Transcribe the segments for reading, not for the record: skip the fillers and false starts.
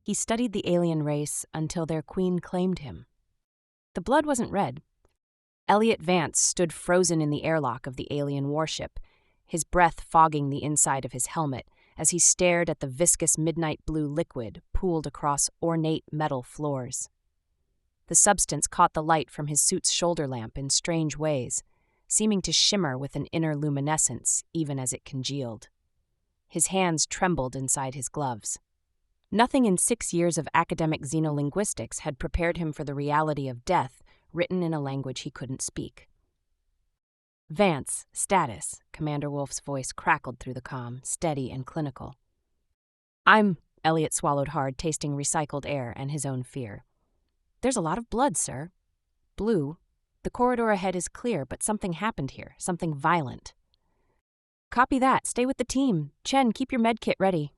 He studied the alien race until their queen claimed him. The blood wasn't red. Elliot Vance stood frozen in the airlock of the alien warship, his breath fogging the inside of his helmet as he stared at the viscous midnight blue liquid pooled across ornate metal floors. The substance caught the light from his suit's shoulder lamp in strange ways, seeming to shimmer with an inner luminescence even as it congealed. His hands trembled inside his gloves. Nothing in 6 years of academic xenolinguistics had prepared him for the reality of death written in a language he couldn't speak. "Vance, status," Commander Wolf's voice crackled through the comm, steady and clinical. Elliot swallowed hard, tasting recycled air and his own fear. "There's a lot of blood, sir." "Blue. The corridor ahead is clear, but something happened here, something violent." "Copy that. Stay with the team. Chen, keep your med kit ready."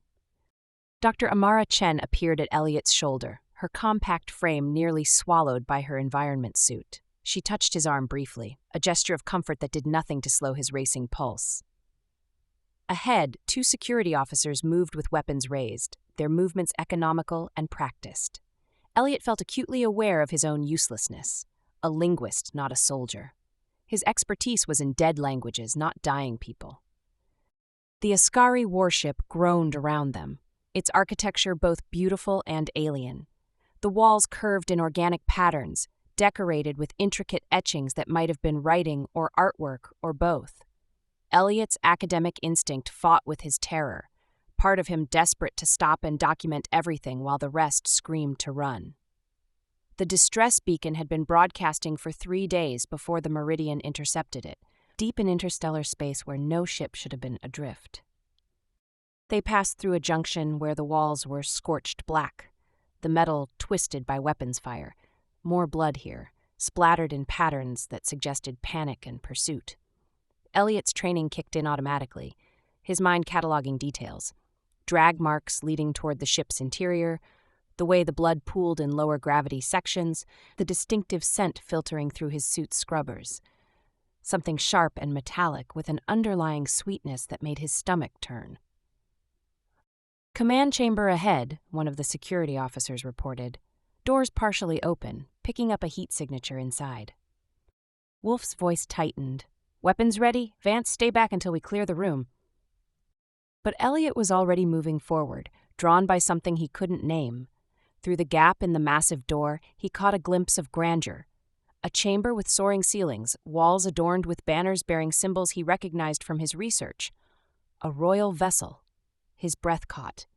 Dr. Amara Chen appeared at Elliot's shoulder, her compact frame nearly swallowed by her environment suit. She touched his arm briefly, a gesture of comfort that did nothing to slow his racing pulse. Ahead, 2 security officers moved with weapons raised, their movements economical and practiced. Elliot felt acutely aware of his own uselessness. A linguist, not a soldier. His expertise was in dead languages, not dying people. The Ascari warship groaned around them, its architecture both beautiful and alien. The walls curved in organic patterns, decorated with intricate etchings that might have been writing or artwork or both. Elliot's academic instinct fought with his terror, part of him desperate to stop and document everything while the rest screamed to run. The distress beacon had been broadcasting for 3 days before the Meridian intercepted it, deep in interstellar space where no ship should have been adrift. They passed through a junction where the walls were scorched black, the metal twisted by weapons fire. More blood here, splattered in patterns that suggested panic and pursuit. Elliot's training kicked in automatically, his mind cataloging details. Drag marks leading toward the ship's interior, the way the blood pooled in lower gravity sections, the distinctive scent filtering through his suit's scrubbers. Something sharp and metallic with an underlying sweetness that made his stomach turn. "Command chamber ahead," one of the security officers reported. Doors partially open, picking up a heat signature inside. Wolf's voice tightened. "Weapons ready? Vance, stay back until we clear the room." But Elliot was already moving forward, drawn by something he couldn't name. Through the gap in the massive door, he caught a glimpse of grandeur. A chamber with soaring ceilings, walls adorned with banners bearing symbols he recognized from his research. A royal vessel. His breath caught.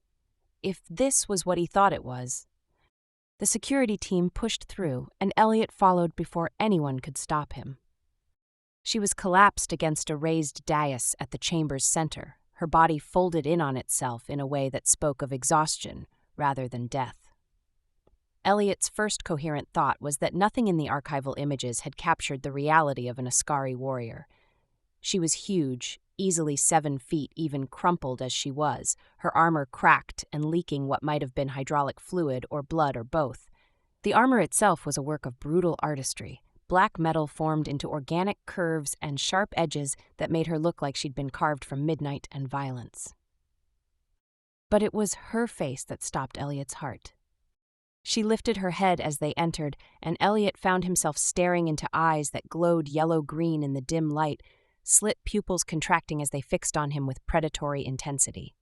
If this was what he thought it was. The security team pushed through, and Elliot followed before anyone could stop him. She was collapsed against a raised dais at the chamber's center, her body folded in on itself in a way that spoke of exhaustion rather than death. Elliot's first coherent thought was that nothing in the archival images had captured the reality of an Ascari warrior. She was huge, easily 7 feet, even crumpled as she was, her armor cracked and leaking what might have been hydraulic fluid or blood or both. The armor itself was a work of brutal artistry, black metal formed into organic curves and sharp edges that made her look like she'd been carved from midnight and violence. But it was her face that stopped Elliot's heart. She lifted her head as they entered, and Elliot found himself staring into eyes that glowed yellow-green in the dim light, slit pupils contracting as they fixed on him with predatory intensity.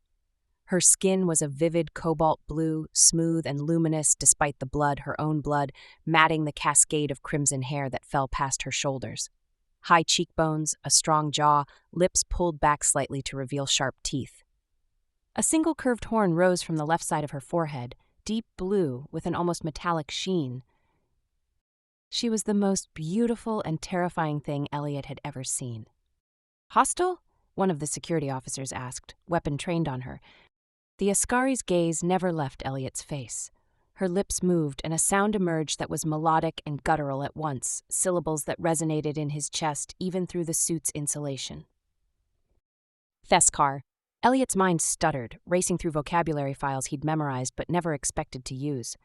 Her skin was a vivid cobalt blue, smooth and luminous despite the blood, her own blood, matting the cascade of crimson hair that fell past her shoulders. High cheekbones, a strong jaw, lips pulled back slightly to reveal sharp teeth. A single curved horn rose from the left side of her forehead, deep blue with an almost metallic sheen. She was the most beautiful and terrifying thing Elliot had ever seen. "Hostile?" one of the security officers asked, weapon trained on her. The Ascari's gaze never left Elliot's face. Her lips moved, and a sound emerged that was melodic and guttural at once, syllables that resonated in his chest even through the suit's insulation. Theskar. Elliot's mind stuttered, racing through vocabulary files he'd memorized but never expected to use.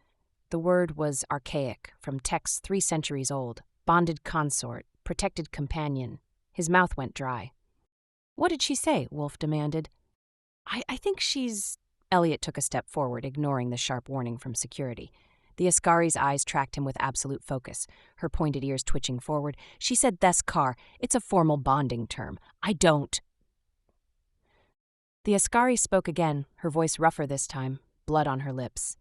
The word was archaic, from texts 3 centuries old. Bonded consort, protected companion. His mouth went dry. "What did she say?" Wolf demanded. I think she's..." Elliot took a step forward, ignoring the sharp warning from security. The Ascari's eyes tracked him with absolute focus, her pointed ears twitching forward. She said, "Theskar, it's a formal bonding term. I don't." The Ascari spoke again, her voice rougher this time, blood on her lips.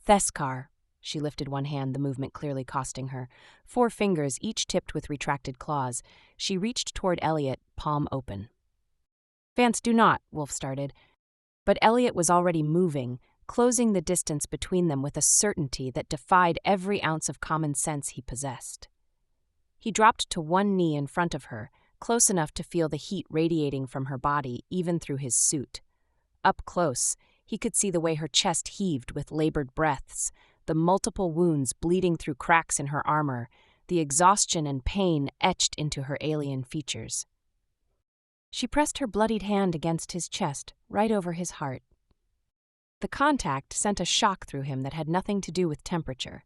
"Theskar." She lifted one hand, the movement clearly costing her. 4 fingers, each tipped with retracted claws. She reached toward Elliot, palm open. "Vance, do not," Wolf started. But Elliot was already moving, closing the distance between them with a certainty that defied every ounce of common sense he possessed. He dropped to one knee in front of her, close enough to feel the heat radiating from her body even through his suit. Up close, he could see the way her chest heaved with labored breaths, the multiple wounds bleeding through cracks in her armor, the exhaustion and pain etched into her alien features. She pressed her bloodied hand against his chest, right over his heart. The contact sent a shock through him that had nothing to do with temperature.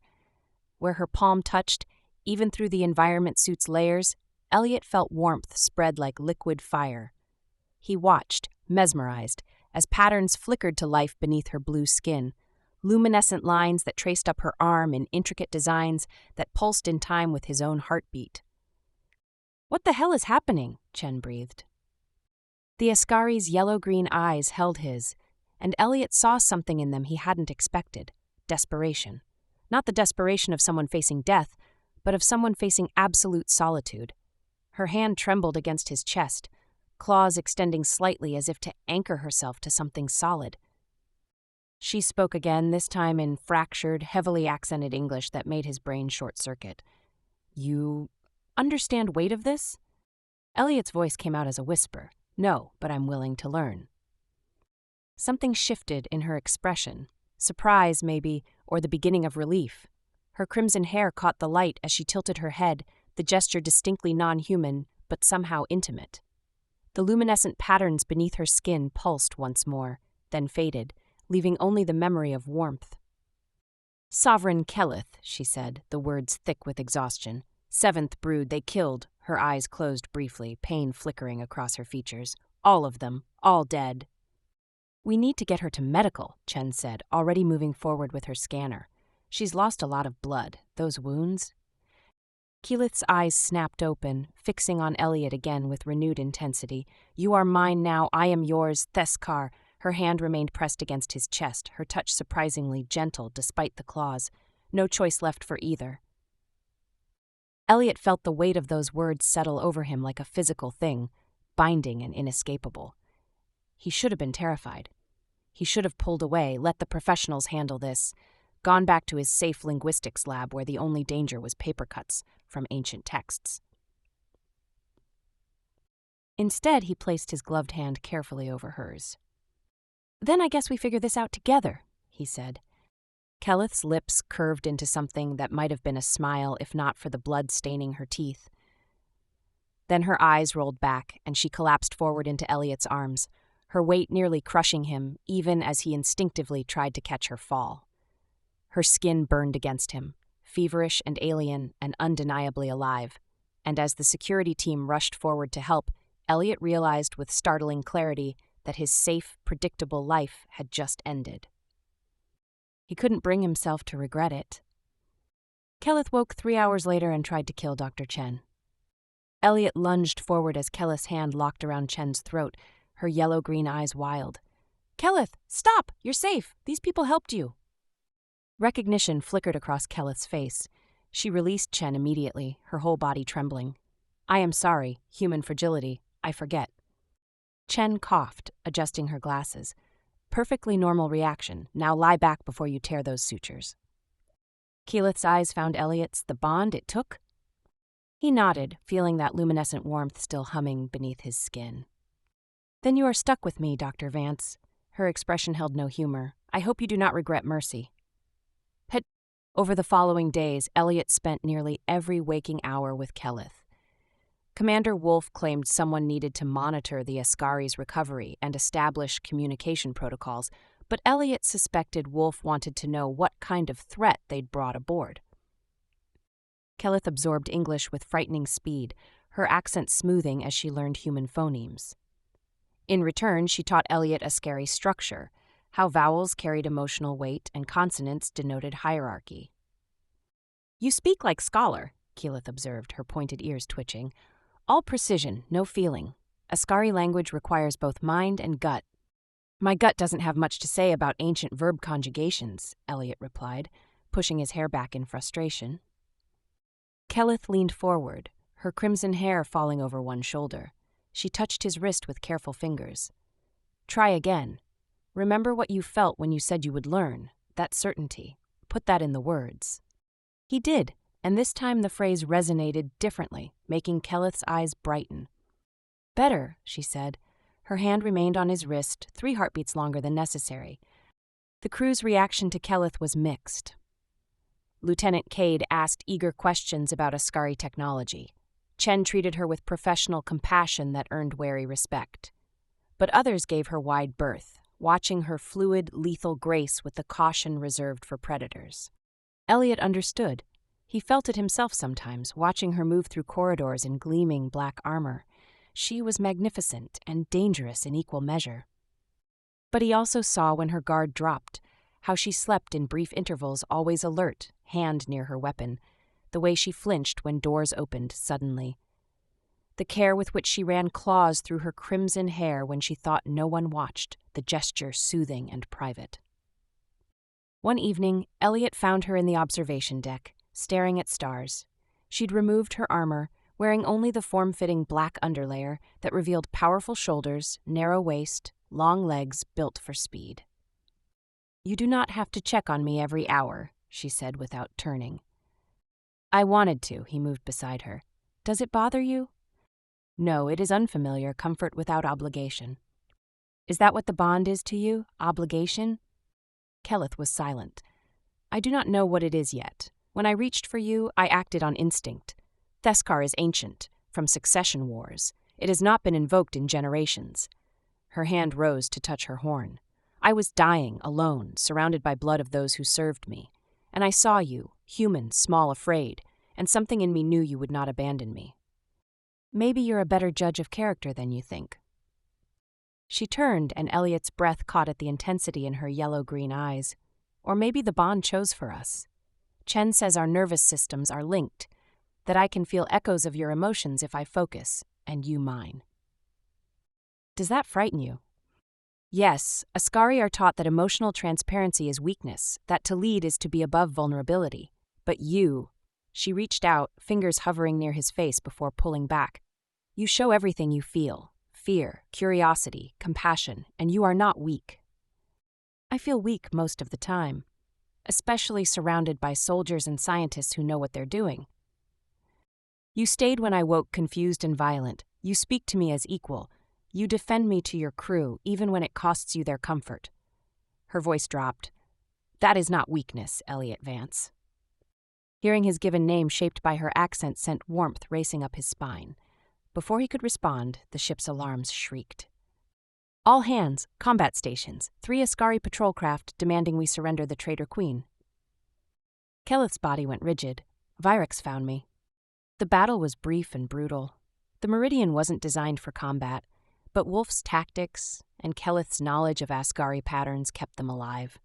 Where her palm touched, even through the environment suit's layers, Elliot felt warmth spread like liquid fire. He watched, mesmerized, as patterns flickered to life beneath her blue skin, luminescent lines that traced up her arm in intricate designs that pulsed in time with his own heartbeat. "What the hell is happening?" Chen breathed. The Ascari's yellow-green eyes held his, and Elliot saw something in them he hadn't expected: desperation. Not the desperation of someone facing death, but of someone facing absolute solitude. Her hand trembled against his chest, claws extending slightly as if to anchor herself to something solid. She spoke again, this time in fractured, heavily accented English that made his brain short-circuit. "You understand weight of this?" Elliot's voice came out as a whisper. "No, but I'm willing to learn." Something shifted in her expression, surprise maybe, or the beginning of relief. Her crimson hair caught the light as she tilted her head, the gesture distinctly non-human, but somehow intimate. The luminescent patterns beneath her skin pulsed once more, then faded, leaving only the memory of warmth. "Sovereign Kelith," she said, the words thick with exhaustion. "7th brood they killed," her eyes closed briefly, pain flickering across her features. "All of them, all dead." "We need to get her to medical," Chen said, already moving forward with her scanner. "She's lost a lot of blood. Those wounds." Keyleth's eyes snapped open, fixing on Elliot again with renewed intensity. "You are mine now, I am yours, Theskar." Her hand remained pressed against his chest, her touch surprisingly gentle despite the claws. No choice left for either. Elliot felt the weight of those words settle over him like a physical thing, binding and inescapable. He should have been terrified. He should have pulled away, let the professionals handle this, gone back to his safe linguistics lab where the only danger was paper cuts from ancient texts. Instead, he placed his gloved hand carefully over hers. "Then I guess we figure this out together," he said. Kelith's lips curved into something that might have been a smile if not for the blood staining her teeth. Then her eyes rolled back, and she collapsed forward into Elliot's arms, her weight nearly crushing him, even as he instinctively tried to catch her fall. Her skin burned against him, feverish and alien and undeniably alive, and as the security team rushed forward to help, Elliot realized with startling clarity that his safe, predictable life had just ended. He couldn't bring himself to regret it. Kelith woke 3 hours later and tried to kill Dr. Chen. Elliot lunged forward as Kelith's hand locked around Chen's throat, her yellow-green eyes wild. "Kelith, stop! You're safe! These people helped you!" Recognition flickered across Kelith's face. She released Chen immediately, her whole body trembling. "I am sorry. Human fragility. I forget." Chen coughed, adjusting her glasses. "Perfectly normal reaction. Now lie back before you tear those sutures." Keyleth's eyes found Elliot's. "The bond it took?" He nodded, feeling that luminescent warmth still humming beneath his skin. "Then you are stuck with me, Dr. Vance." Her expression held no humor. "I hope you do not regret mercy." Over the following days, Elliot spent nearly every waking hour with Kelith. Commander Wolf claimed someone needed to monitor the Ascari's recovery and establish communication protocols, but Elliot suspected Wolf wanted to know what kind of threat they'd brought aboard. Kelith absorbed English with frightening speed, her accent smoothing as she learned human phonemes. In return, she taught Elliot Ascari structure, how vowels carried emotional weight and consonants denoted hierarchy. "You speak like scholar," Keyleth observed, her pointed ears twitching. "All precision, no feeling. Askari language requires both mind and gut." "My gut doesn't have much to say about ancient verb conjugations," Elliot replied, pushing his hair back in frustration. Keyleth leaned forward, her crimson hair falling over one shoulder. She touched his wrist with careful fingers. "Try again. Remember what you felt when you said you would learn, that certainty. Put that in the words." He did, and this time the phrase resonated differently, making Keyleth's eyes brighten. "Better," she said. Her hand remained on his wrist, 3 heartbeats longer than necessary. The crew's reaction to Keyleth was mixed. Lieutenant Cade asked eager questions about Askari technology. Chen treated her with professional compassion that earned wary respect. But others gave her wide berth, watching her fluid, lethal grace with the caution reserved for predators. Elliot understood. He felt it himself sometimes, watching her move through corridors in gleaming black armor. She was magnificent and dangerous in equal measure. But he also saw when her guard dropped, how she slept in brief intervals, always alert, hand near her weapon, the way she flinched when doors opened suddenly. The care with which she ran claws through her crimson hair when she thought no one watched, the gesture soothing and private. One evening, Elliot found her in the observation deck, staring at stars. She'd removed her armor, wearing only the form-fitting black underlayer that revealed powerful shoulders, narrow waist, long legs built for speed. "You do not have to check on me every hour," she said without turning. "I wanted to," he moved beside her. "Does it bother you?" "No, it is unfamiliar, comfort without obligation." "Is that what the bond is to you, obligation?" Keyleth was silent. "I do not know what it is yet. When I reached for you, I acted on instinct. Theskar is ancient, from succession wars. It has not been invoked in generations." Her hand rose to touch her horn. "I was dying, alone, surrounded by blood of those who served me. And I saw you, human, small, afraid, and something in me knew you would not abandon me." "Maybe you're a better judge of character than you think." She turned, and Elliot's breath caught at the intensity in her yellow-green eyes. "Or maybe the bond chose for us. Chen says our nervous systems are linked, that I can feel echoes of your emotions if I focus, and you mine." "Does that frighten you?" "Yes, Askari are taught that emotional transparency is weakness, that to lead is to be above vulnerability. But you," she reached out, fingers hovering near his face before pulling back, "you show everything you feel. Fear, curiosity, compassion, and you are not weak." "I feel weak most of the time, especially surrounded by soldiers and scientists who know what they're doing." "You stayed when I woke confused and violent. You speak to me as equal. You defend me to your crew, even when it costs you their comfort." Her voice dropped. "That is not weakness, Elliot Vance." Hearing his given name shaped by her accent sent warmth racing up his spine. Before he could respond, the ship's alarms shrieked. "All hands, combat stations, 3 Askari patrol craft demanding we surrender the traitor queen." Keyleth's body went rigid. "Virex found me." The battle was brief and brutal. The Meridian wasn't designed for combat, but Wolf's tactics and Keyleth's knowledge of Askari patterns kept them alive.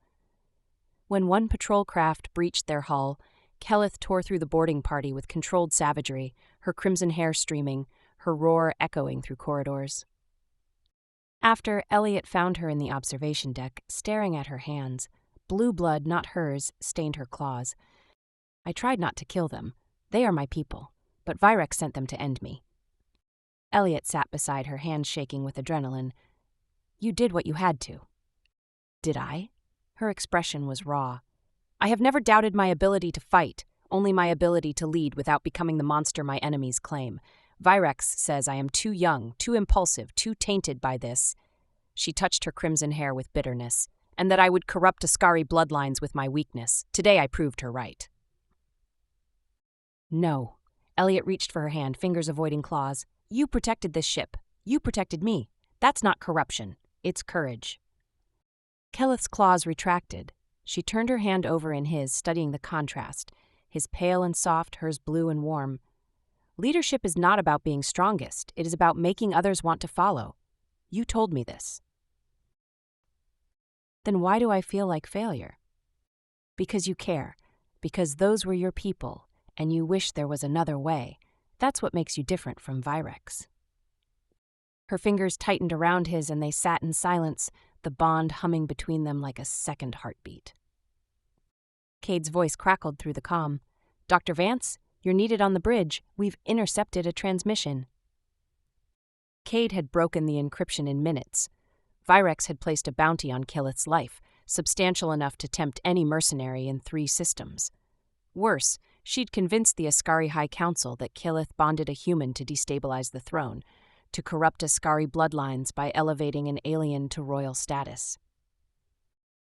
When one patrol craft breached their hull, Keyleth tore through the boarding party with controlled savagery, her crimson hair streaming, her roar echoing through corridors. After, Elliot found her in the observation deck, staring at her hands. Blue blood, not hers, stained her claws. "I tried not to kill them. They are my people, but Virex sent them to end me." Elliot sat beside her, hands shaking with adrenaline. "You did what you had to." "Did I?" Her expression was raw. "I have never doubted my ability to fight, only my ability to lead without becoming the monster my enemies claim. Virex says I am too young, too impulsive, too tainted by this." She touched her crimson hair with bitterness. "And that I would corrupt Askari bloodlines with my weakness. Today I proved her right." "No." Elliot reached for her hand, fingers avoiding claws. "You protected this ship. You protected me. That's not corruption. It's courage." Keyleth's claws retracted. She turned her hand over in his, studying the contrast. His pale and soft, hers blue and warm. "Leadership is not about being strongest. It is about making others want to follow. You told me this." then why do I feel like failure? Because you care, because those were your people, and you wish there was another way. That's what makes you different from Virex. Her fingers tightened around his and they sat in silence, the bond humming between them like a second heartbeat. Cade's voice crackled through the comm. "Dr. Vance, you're needed on the bridge. We've intercepted a transmission." Cade had broken the encryption in minutes. Virex had placed a bounty on Killith's life, substantial enough to tempt any mercenary in 3 systems. Worse, she'd convinced the Ascari High Council that Killith bonded a human to destabilize the throne, to corrupt Ascari bloodlines by elevating an alien to royal status.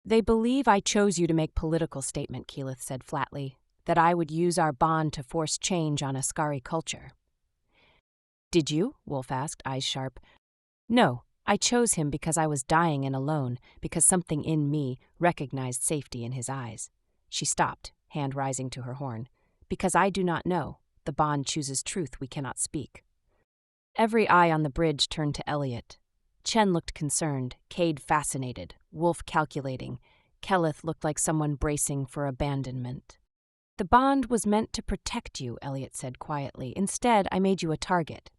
"They believe I chose you to make political statement," Keyleth said flatly, "that I would use our bond to force change on Ascari culture." "Did you?" Wolf asked, eyes sharp. "No, I chose him because I was dying and alone, because something in me recognized safety in his eyes." She stopped, hand rising to her horn. "Because I do not know. The bond chooses truth we cannot speak." Every eye on the bridge turned to Elliot. Chen looked concerned, Cade fascinated, Wolf calculating. Kellith looked like someone bracing for abandonment. "The bond was meant to protect you," Elliot said quietly. "Instead, I made you a target."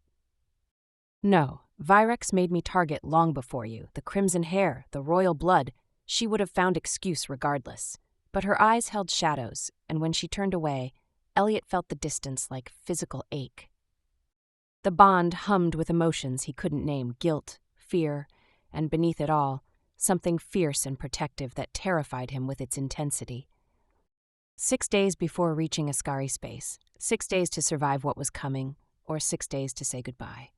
"No, Virex made me target long before you. The crimson hair, the royal blood. She would have found excuse regardless." But her eyes held shadows, and when she turned away, Elliot felt the distance like physical ache. The bond hummed with emotions he couldn't name: guilt, fear, and beneath it all, something fierce and protective that terrified him with its intensity. 6 days before reaching Ascari space, 6 days to survive what was coming, or 6 days to say goodbye.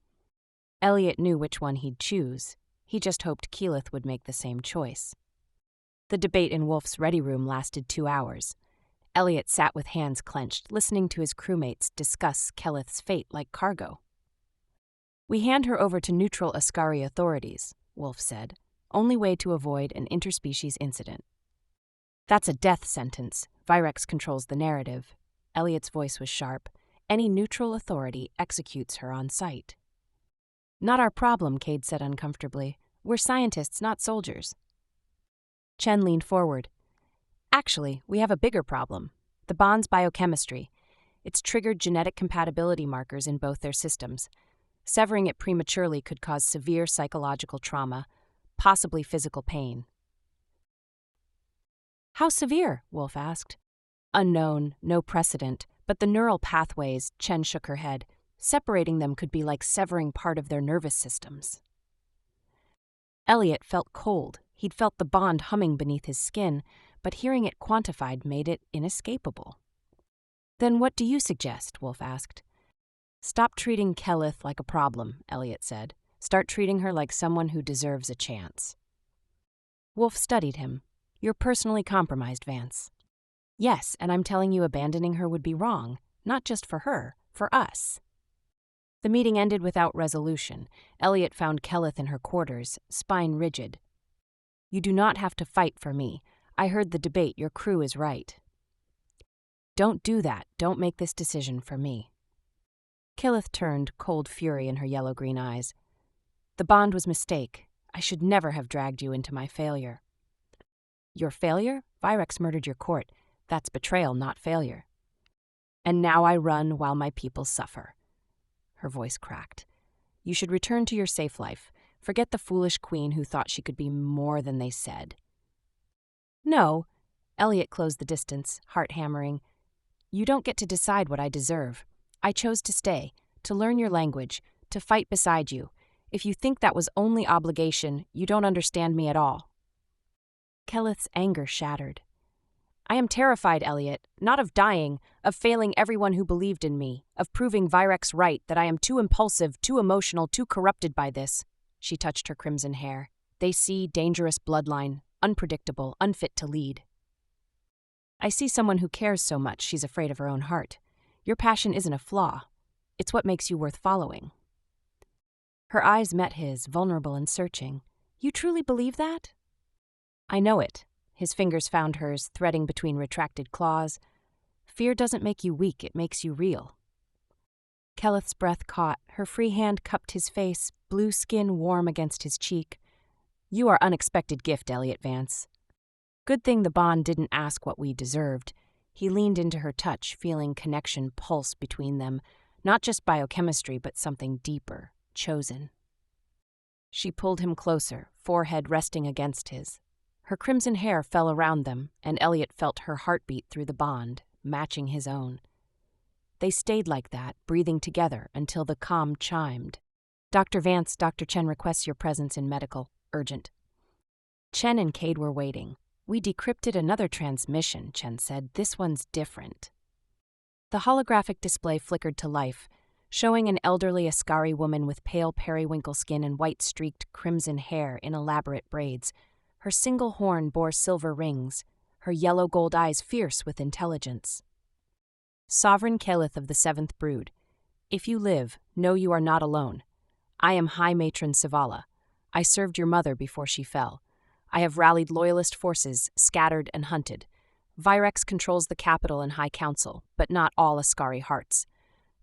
Elliot knew which one he'd choose. He just hoped Keyleth would make the same choice. The debate in Wolf's ready room lasted 2 hours. Elliot sat with hands clenched, listening to his crewmates discuss Kellith's fate like cargo. "We hand her over to neutral Ascari authorities," Wolf said. "Only way to avoid an interspecies incident." "That's a death sentence. Virex controls the narrative." Elliot's voice was sharp. "Any neutral authority executes her on sight." "Not our problem," Cade said uncomfortably. "We're scientists, not soldiers." Chen leaned forward. "Actually, we have a bigger problem. The bond's biochemistry. It's triggered genetic compatibility markers in both their systems. Severing it prematurely could cause severe psychological trauma, possibly physical pain." "How severe?" Wolf asked. "Unknown, no precedent, but the neural pathways," Chen shook her head. "Separating them could be like severing part of their nervous systems." Elliot felt cold. He'd felt the bond humming beneath his skin, but hearing it quantified made it inescapable. "Then what do you suggest?" Wolf asked. "Stop treating Kellith like a problem," Elliot said. "Start treating her like someone who deserves a chance." Wolf studied him. "You're personally compromised, Vance." "Yes, and I'm telling you abandoning her would be wrong. Not just for her, for us." The meeting ended without resolution. Elliot found Kellith in her quarters, spine rigid. "You do not have to fight for me. I heard the debate. Your crew is right." "Don't do that. Don't make this decision for me." Kellith turned, cold fury in her yellow-green eyes. "The bond was mistake. I should never have dragged you into my failure." "Your failure? Virex murdered your court. That's betrayal, not failure." "And now I run while my people suffer." Her voice cracked. "You should return to your safe life. Forget the foolish queen who thought she could be more than they said." "No." Elliot closed the distance, heart hammering. "You don't get to decide what I deserve. I chose to stay, to learn your language, to fight beside you. If you think that was only obligation, you don't understand me at all." Kellith's anger shattered. "I am terrified, Elliot, not of dying, of failing everyone who believed in me, of proving Virex right, that I am too impulsive, too emotional, too corrupted by this." She touched her crimson hair. "They see dangerous bloodline, unpredictable, unfit to lead. I see someone who cares so much she's afraid of her own heart. Your passion isn't a flaw. It's what makes you worth following." Her eyes met his, vulnerable and searching. "You truly believe that?" "I know it." His fingers found hers, threading between retracted claws. "Fear doesn't make you weak, it makes you real." Kellith's breath caught. Her free hand cupped his face, blue skin warm against his cheek. "You are unexpected gift, Elliot Vance. Good thing the bond didn't ask what we deserved. He leaned into her touch, feeling connection pulse between them, not just biochemistry, but something deeper, chosen. She pulled him closer, forehead resting against his. Her crimson hair fell around them, and Elliot felt her heartbeat through the bond, matching his own. They stayed like that, breathing together until the comm chimed. Dr. Vance, Dr. Chen requests your presence in medical. Urgent. Chen and Cade were waiting. We decrypted another transmission, Chen said. This one's different. The holographic display flickered to life, showing an elderly Askari woman with pale periwinkle skin and white-streaked crimson hair in elaborate braids. Her single horn bore silver rings, her yellow-gold eyes fierce with intelligence. Sovereign Kelith of the Seventh Brood, if you live, know you are not alone. I am High Matron Sivala. I served your mother before she fell. I have rallied loyalist forces, scattered and hunted. Virex controls the capital and High Council, but not all Askari hearts.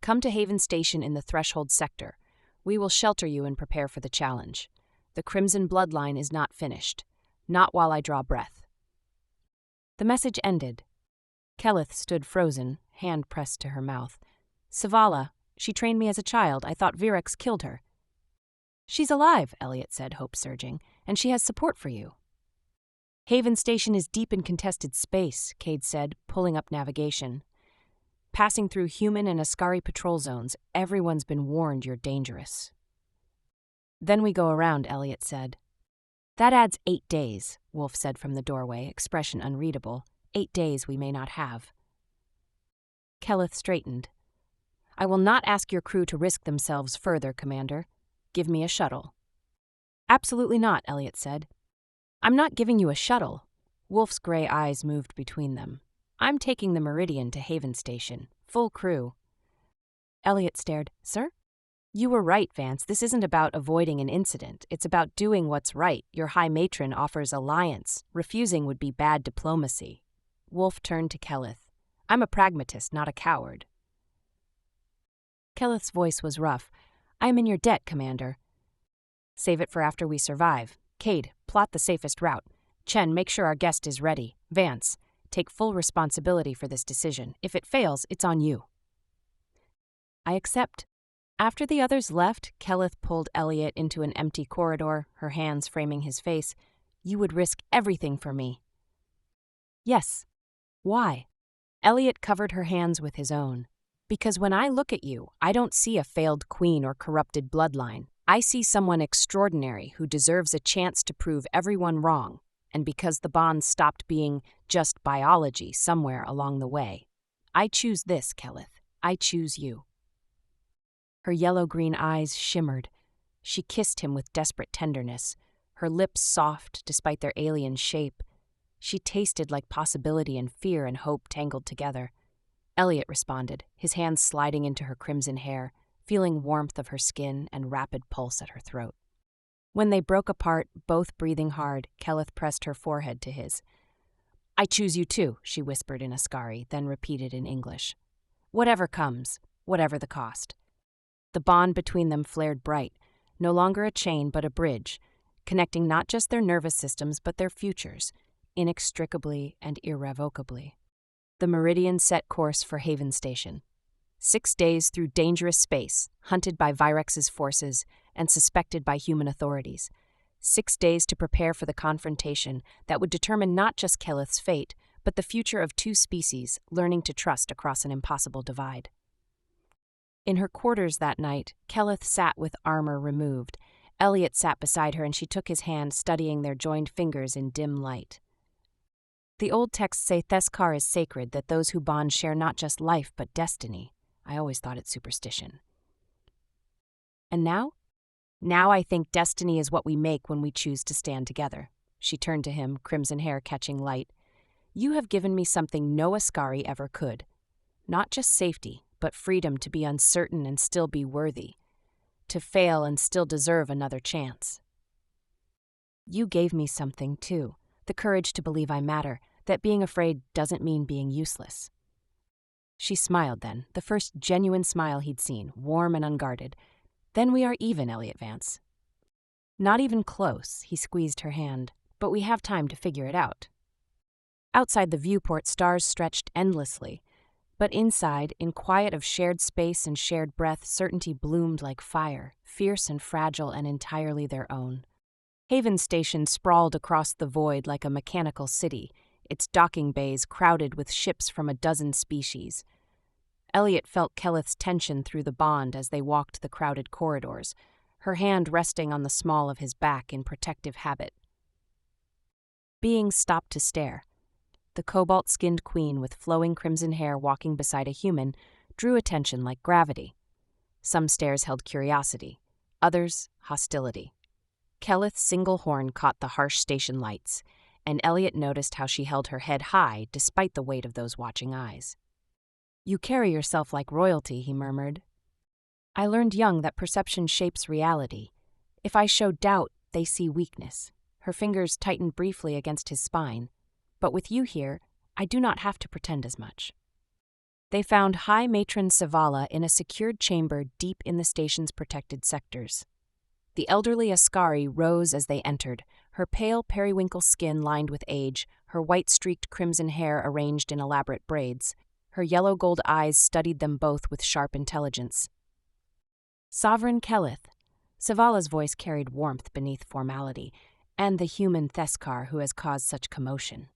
Come to Haven Station in the Threshold Sector. We will shelter you and prepare for the challenge. The Crimson Bloodline is not finished. Not while I draw breath. The message ended. Kelith stood frozen, hand pressed to her mouth. Sivala, she trained me as a child. I thought Virex killed her. She's alive, Elliot said, hope surging, and she has support for you. Haven Station is deep in contested space, Cade said, pulling up navigation. Passing through human and Askari patrol zones, everyone's been warned you're dangerous. Then we go around, Elliot said. That adds 8 days, Wolf said from the doorway, expression unreadable. 8 days we may not have. Kelith straightened. I will not ask your crew to risk themselves further, Commander. Give me a shuttle. Absolutely not, Elliot said. I'm not giving you a shuttle. Wolf's gray eyes moved between them. I'm taking the Meridian to Haven Station. Full crew. Elliot stared. Sir? You were right, Vance. This isn't about avoiding an incident. It's about doing what's right. Your High Matron offers alliance. Refusing would be bad diplomacy. Wolf turned to Kelith. I'm a pragmatist, not a coward. Kelith's voice was rough. I am in your debt, Commander. Save it for after we survive. Cade, plot the safest route. Chen, make sure our guest is ready. Vance, take full responsibility for this decision. If it fails, it's on you. I accept. After the others left, Kelith pulled Elliot into an empty corridor, her hands framing his face. You would risk everything for me. Yes. Why? Elliot covered her hands with his own. Because when I look at you, I don't see a failed queen or corrupted bloodline. I see someone extraordinary who deserves a chance to prove everyone wrong, and because the bond stopped being just biology somewhere along the way. I choose this, Kelith. I choose you. Her yellow-green eyes shimmered. She kissed him with desperate tenderness, her lips soft despite their alien shape. She tasted like possibility and fear and hope tangled together. Elliot responded, his hands sliding into her crimson hair, feeling warmth of her skin and rapid pulse at her throat. When they broke apart, both breathing hard, Kelith pressed her forehead to his. I choose you too, she whispered in Askari, then repeated in English. Whatever comes, whatever the cost. The bond between them flared bright, no longer a chain but a bridge, connecting not just their nervous systems but their futures, inextricably and irrevocably. The Meridian set course for Haven Station. 6 days through dangerous space, hunted by Virex's forces and suspected by human authorities. 6 days to prepare for the confrontation that would determine not just Kelith's fate, but the future of 2 species learning to trust across an impossible divide. In her quarters that night, Kelith sat with armor removed. Elliot sat beside her and she took his hand, studying their joined fingers in dim light. The old texts say Theskar is sacred, that those who bond share not just life but destiny. I always thought it superstition. And now? Now I think destiny is what we make when we choose to stand together. She turned to him, crimson hair catching light. You have given me something no Askari ever could. Not just safety, but freedom to be uncertain and still be worthy. To fail and still deserve another chance. You gave me something, too. The courage to believe I matter, that being afraid doesn't mean being useless. She smiled then, the first genuine smile he'd seen, warm and unguarded. Then we are even, Elliot Vance. Not even close, he squeezed her hand, but we have time to figure it out. Outside the viewport, stars stretched endlessly. But inside, in quiet of shared space and shared breath, certainty bloomed like fire, fierce and fragile and entirely their own. Haven Station sprawled across the void like a mechanical city, its docking bays crowded with ships from a dozen species. Elliot felt Kelleth's tension through the bond as they walked the crowded corridors, her hand resting on the small of his back in protective habit. Beings stopped to stare. The cobalt-skinned queen with flowing crimson hair walking beside a human drew attention like gravity. Some stares held curiosity, others hostility. Kelleth's single horn caught the harsh station lights, and Elliot noticed how she held her head high despite the weight of those watching eyes. "You carry yourself like royalty," he murmured. "I learned young that perception shapes reality. If I show doubt, they see weakness." Her fingers tightened briefly against his spine. "But with you here, I do not have to pretend as much." They found High Matron Savala in a secured chamber deep in the station's protected sectors. The elderly Ascari rose as they entered, her pale periwinkle skin lined with age, her white-streaked crimson hair arranged in elaborate braids. Her yellow-gold eyes studied them both with sharp intelligence. "Sovereign Kelleth." Savala's voice carried warmth beneath formality, "and the human Theskar who has caused such commotion."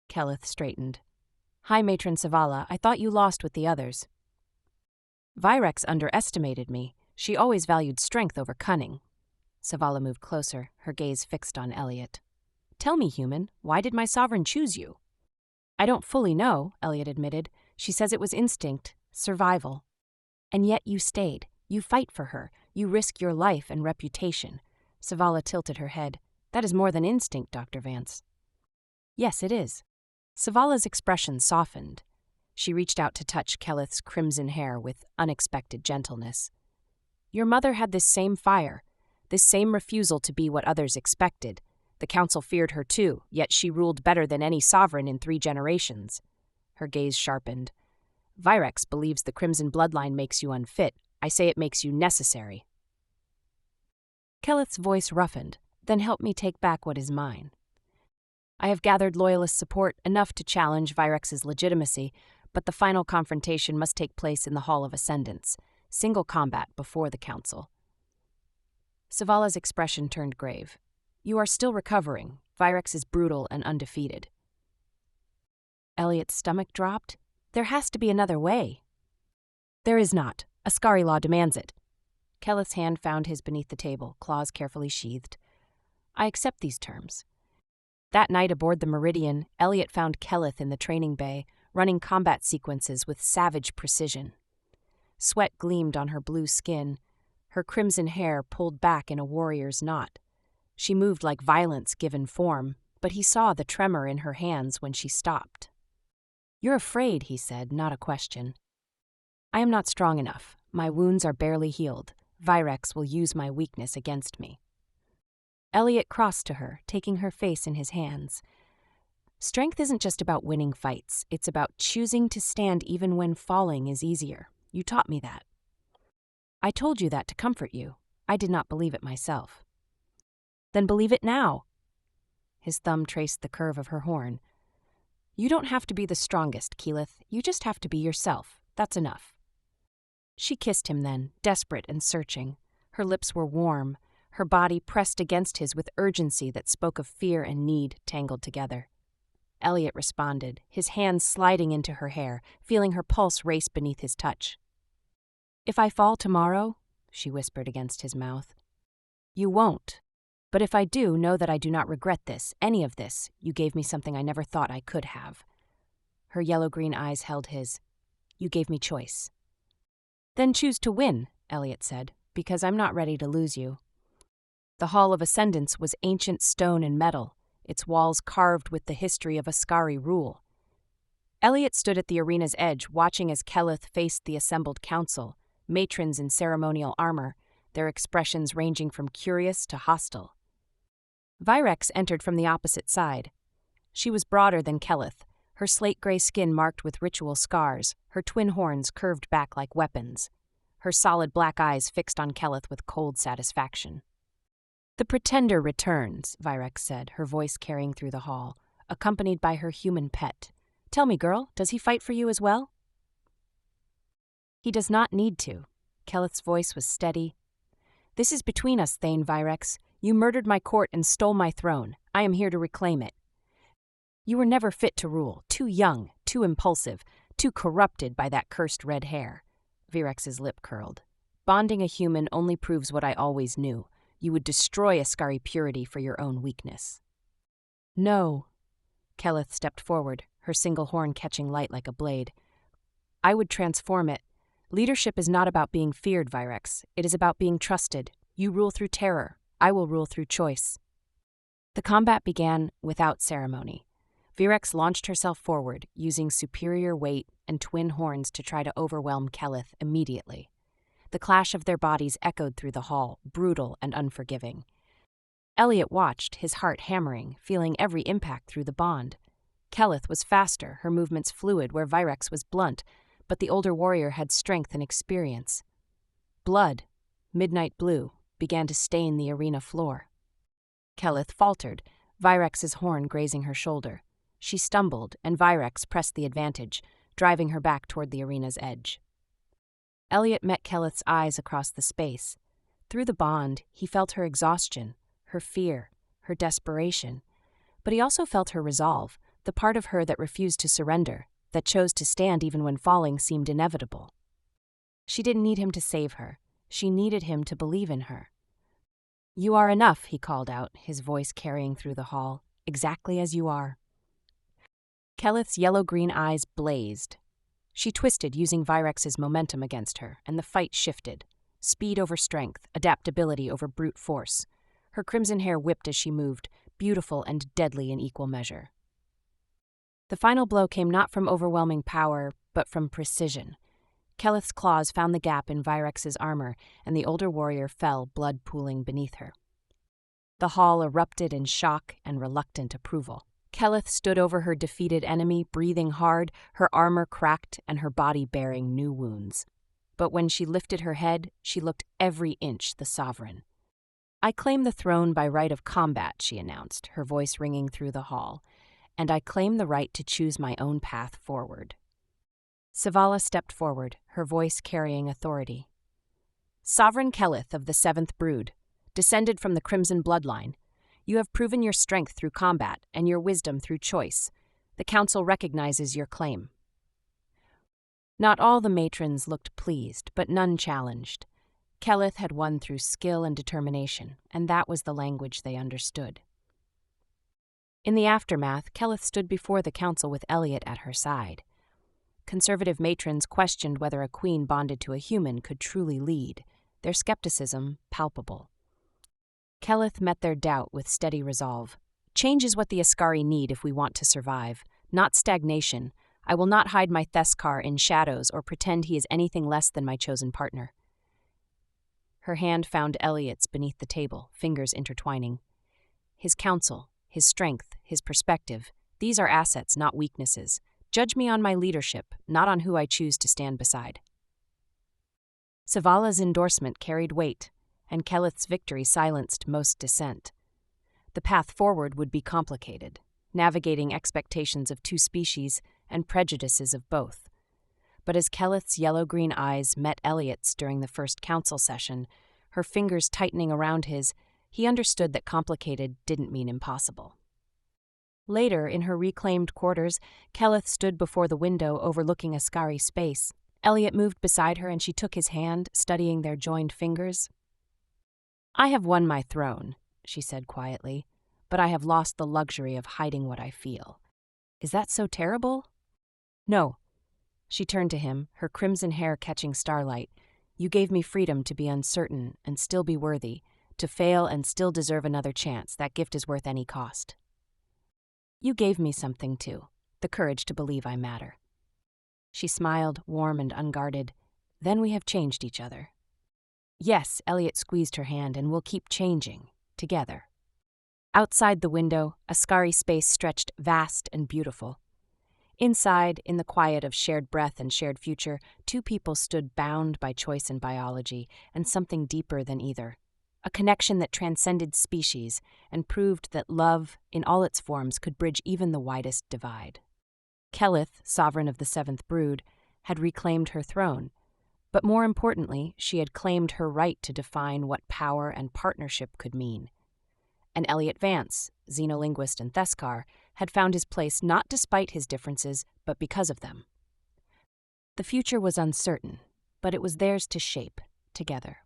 Kelleth straightened. "High Matron Savala, I thought you lost with the others." "Virex underestimated me. She always valued strength over cunning." Savala moved closer, her gaze fixed on Elliot. "Tell me, human, why did my sovereign choose you?" "I don't fully know," Elliot admitted. "She says it was instinct, survival. And yet you stayed. You fight for her. You risk your life and reputation." Savala tilted her head. "That is more than instinct, Dr. Vance." "Yes, it is." Savala's expression softened. She reached out to touch Kelleth's crimson hair with unexpected gentleness. "Your mother had this same fire, this same refusal to be what others expected. The council feared her too, yet she ruled better than any sovereign in 3 generations. Her gaze sharpened. "Virex believes the crimson bloodline makes you unfit. I say it makes you necessary." Kelleth's voice roughened. "Then help me take back what is mine. I have gathered loyalist support enough to challenge Virex's legitimacy, but the final confrontation must take place in the Hall of Ascendants, single combat before the council." Savala's expression turned grave. "You are still recovering. Virex is brutal and undefeated." Elliot's stomach dropped. "There has to be another way." "There is not. Ascari law demands it." Kelleth's hand found his beneath the table, claws carefully sheathed. "I accept these terms." That night aboard the Meridian, Elliot found Kelleth in the training bay, running combat sequences with savage precision. Sweat gleamed on her blue skin, her crimson hair pulled back in a warrior's knot. She moved like violence given form, but he saw the tremor in her hands when she stopped. "You're afraid," he said, not a question. "I am not strong enough. My wounds are barely healed. Virex will use my weakness against me." Elliot crossed to her, taking her face in his hands. "Strength isn't just about winning fights. It's about choosing to stand even when falling is easier. You taught me that." "I told you that to comfort you. I did not believe it myself." "Then believe it now." His thumb traced the curve of her horn. "You don't have to be the strongest, Keyleth. You just have to be yourself. That's enough." She kissed him then, desperate and searching. Her lips were warm, her body pressed against his with urgency that spoke of fear and need tangled together. Elliot responded, his hands sliding into her hair, feeling her pulse race beneath his touch. "If I fall tomorrow," she whispered against his mouth. "You won't. But if I do, know that I do not regret this, any of this. You gave me something I never thought I could have." Her yellow-green eyes held his. "You gave me choice." "Then choose to win," Elliot said, "because I'm not ready to lose you." The Hall of Ascendants was ancient stone and metal, its walls carved with the history of Ascari rule. Elliot stood at the arena's edge, watching as Kelleth faced the assembled council, matrons in ceremonial armor, their expressions ranging from curious to hostile. Virex entered from the opposite side. She was broader than Kelleth, her slate-gray skin marked with ritual scars, her twin horns curved back like weapons, her solid black eyes fixed on Kelleth with cold satisfaction. "The pretender returns," Virex said, her voice carrying through the hall. accompanied by her human pet. "Tell me, girl, does he fight for you as well?" "He does not need to." Keleth's voice was steady. "This is between us, Thane Virex. You murdered my court and stole my throne. I am here to reclaim it. You were never fit to rule, too young, too impulsive, too corrupted by that cursed red hair." Virex's lip curled. "Bonding a human only proves what I always knew. You would destroy Ascari purity for your own weakness." "No." Keleth stepped forward, her single horn catching light like a blade. "I would transform it. Leadership is not about being feared, Virex. It is about being trusted. You rule through terror. I will rule through choice." The combat began without ceremony. Virex launched herself forward, using superior weight and twin horns to try to overwhelm Keleth immediately. The clash of their bodies echoed through the hall, brutal and unforgiving. Elliot watched, his heart hammering, feeling every impact through the bond. Keleth was faster, her movements fluid where Virex was blunt, but the older warrior had strength and experience. Blood, midnight blue, began to stain the arena floor. Keleth faltered, Virex's horn grazing her shoulder. She stumbled, and Virex pressed the advantage, driving her back toward the arena's edge. Elliot met Keleth's eyes across the space. Through the bond, he felt her exhaustion, her fear, her desperation. But he also felt her resolve, the part of her that refused to surrender, that chose to stand even when falling seemed inevitable. She didn't need him to save her. She needed him to believe in her. "You are enough," he called out, his voice carrying through the hall, "exactly as you are." Keleth's yellow-green eyes blazed. She twisted, using Virex's momentum against her, and the fight shifted. Speed over strength, adaptability over brute force. Her crimson hair whipped as she moved, beautiful and deadly in equal measure. The final blow came not from overwhelming power, but from precision. Keleth's claws found the gap in Virex's armor, and the older warrior fell, blood pooling beneath her. The hall erupted in shock and reluctant approval. Keleth stood over her defeated enemy, breathing hard, her armor cracked and her body bearing new wounds. But when she lifted her head, she looked every inch the sovereign. "I claim the throne by right of combat," she announced, her voice ringing through the hall, "and I claim the right to choose my own path forward." Savala stepped forward, her voice carrying authority. "Sovereign Keleth of the Seventh Brood, descended from the Crimson bloodline, you have proven your strength through combat and your wisdom through choice. The Council recognizes your claim." Not all the matrons looked pleased, but none challenged. Keleth had won through skill and determination, and that was the language they understood. In the aftermath, Keleth stood before the Council with Elliot at her side. Conservative matrons questioned whether a queen bonded to a human could truly lead, their skepticism palpable. Keleth met their doubt with steady resolve. "Change is what the Ascari need if we want to survive, not stagnation. I will not hide my Theskar in shadows or pretend he is anything less than my chosen partner." Her hand found Elliot's beneath the table, fingers intertwining. "His counsel, his strength, his perspective, these are assets, not weaknesses. Judge me on my leadership, not on who I choose to stand beside." Savala's endorsement carried weight, and Keleth's victory silenced most dissent. The path forward would be complicated, navigating expectations of two species and prejudices of both. But as Keleth's yellow-green eyes met Elliot's during the first council session, her fingers tightening around his, he understood that complicated didn't mean impossible. Later, in her reclaimed quarters, Keleth stood before the window overlooking Ascari space. Elliot moved beside her and she took his hand, studying their joined fingers. "I have won my throne," she said quietly, "but I have lost the luxury of hiding what I feel. Is that so terrible?" "No." She turned to him, her crimson hair catching starlight. "You gave me freedom to be uncertain and still be worthy, to fail and still deserve another chance. That gift is worth any cost. You gave me something too, the courage to believe I matter." She smiled, warm and unguarded. "Then we have changed each other." "Yes," Elliot squeezed her hand, "and we'll keep changing, together." Outside the window, Ascari space stretched vast and beautiful. Inside, in the quiet of shared breath and shared future, two people stood bound by choice and biology, and something deeper than either, a connection that transcended species and proved that love, in all its forms, could bridge even the widest divide. Kelith, sovereign of the seventh brood, had reclaimed her throne, but more importantly, she had claimed her right to define what power and partnership could mean. And Elliot Vance, xenolinguist and Theskar, had found his place not despite his differences, but because of them. The future was uncertain, but it was theirs to shape, together.